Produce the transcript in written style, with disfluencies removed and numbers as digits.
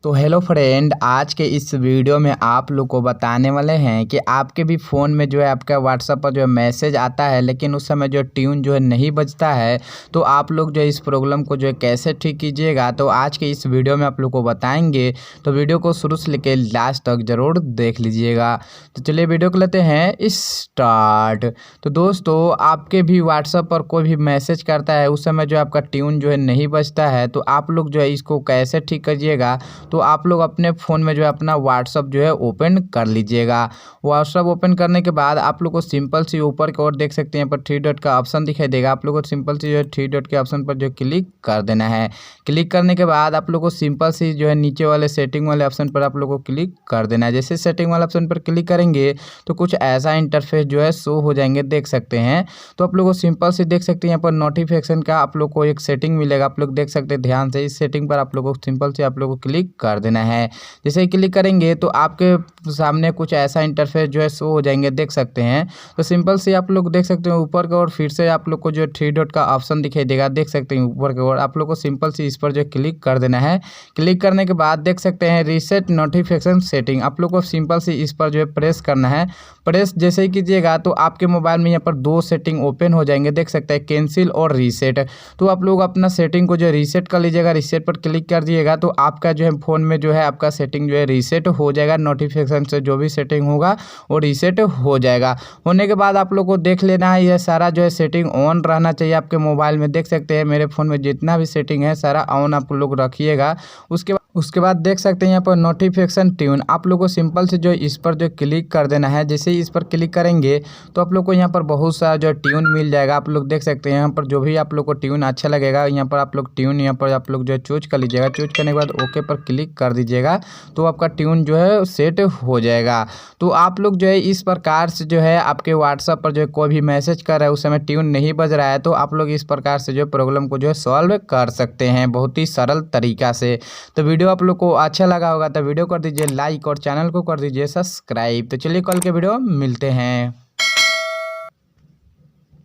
तो hello friend, आज के इस वीडियो में आप लोग को बताने वाले हैं कि आपके भी फ़ोन में जो है आपका व्हाट्सएप पर जो है मैसेज आता है, लेकिन उस समय जो ट्यून जो है नहीं बजता है। तो आप लोग जो है इस प्रॉब्लम को जो है कैसे ठीक कीजिएगा, तो आज के इस वीडियो में आप लोग को बताएंगे। तो वीडियो को शुरू से लेकर लास्ट तक ज़रूर देख लीजिएगा। तो चलिए वीडियो को लेते हैं स्टार्ट। तो दोस्तों, आपके भी व्हाट्सएप पर कोई भी मैसेज करता है, उस समय जो आपका ट्यून जो है नहीं बजता है, तो आप लोग जो है इसको कैसे ठीक कीजिएगा। तो आप लोग अपने फ़ोन में जो है अपना व्हाट्सअप जो है ओपन कर लीजिएगा। व्हाट्सअप ओपन करने के बाद आप लोग को सिंपल सी ऊपर की ओर देख सकते हैं, यहाँ पर 3 डॉट का ऑप्शन दिखाई देगा। आप लोग को सिंपल सी जो है 3 डॉट के ऑप्शन पर जो क्लिक कर देना है। क्लिक करने के बाद आप लोग को सिंपल सी जो है नीचे वाले सेटिंग वाले ऑप्शन पर आप लोग को क्लिक कर देना है। जैसे सेटिंग वाले ऑप्शन पर क्लिक करेंगे तो कुछ ऐसा इंटरफेस जो है शो हो जाएंगे, देख सकते हैं। तो आप लोग को सिंपल से देख सकते हैं यहाँ पर नोटिफिकेशन का आप लोग को एक सेटिंग मिलेगा। आप लोग देख सकते हैं ध्यान से, इस सेटिंग पर आप लोग को सिंपल से आप लोग को क्लिक कर देना है। जैसे ही क्लिक करेंगे तो आपके सामने कुछ ऐसा इंटरफेस जो है शो हो जाएंगे, देख सकते हैं। तो सिंपल से आप लोग देख सकते हैं ऊपर की ओर फिर से आप लोग को जो 3 डॉट का ऑप्शन दिखाई देगा, देख सकते हैं ऊपर की ओर। आप लोग को सिंपल से इस पर जो क्लिक कर देना है। क्लिक करने के बाद देख सकते हैं रीसेट नोटिफिकेशन सेटिंग, आप लोग को सिंपल से इस पर जो है प्रेस करना है। प्रेस जैसे ही कीजिएगा तो आपके मोबाइल में यहाँ पर 2 सेटिंग ओपन हो जाएंगे, देख सकते हैं, कैंसिल और रीसेट। तो आप लोग अपना सेटिंग को जो रीसेट कर लीजिएगा। रीसेट पर क्लिक कर दिएगा तो आपका जो है फ़ोन में जो है आपका सेटिंग जो है रीसेट हो जाएगा। नोटिफिकेशन से जो भी सेटिंग होगा वो रीसेट हो जाएगा। होने के बाद आप लोग को देख लेना है, यह सारा जो है सेटिंग ऑन रहना चाहिए आपके मोबाइल में। देख सकते हैं मेरे फ़ोन में जितना भी सेटिंग है सारा ऑन आप लोग रखिएगा। उसके बाद देख सकते हैं यहाँ पर नोटिफिकेशन ट्यून, आप लोग को सिंपल से जो इस पर जो क्लिक कर देना है। जैसे ही इस पर क्लिक करेंगे तो आप लोग को यहाँ पर बहुत सारा जो ट्यून मिल जाएगा। आप लोग देख सकते हैं यहाँ पर जो भी आप लोग को ट्यून अच्छा लगेगा, यहाँ पर आप लोग ट्यून यहाँ पर आप लोग जो है चूज कर लीजिएगा। चूज करने के बाद ओके पर क्लिक कर दीजिएगा तो आपका ट्यून जो है सेट हो जाएगा। तो आप लोग जो है इस प्रकार से जो है आपके व्हाट्सएप पर जो है कोई भी मैसेज कर रहा है, उस समय ट्यून नहीं बज रहा है, तो आप लोग इस प्रकार से जो प्रॉब्लम को जो है सॉल्व कर सकते हैं बहुत ही सरल तरीका से। तो वीडियो आप लोग को अच्छा लगा होगा तो वीडियो कर दीजिए लाइक और चैनल को कर दीजिए सब्सक्राइब। तो चलिए कल के वीडियो मिलते हैं।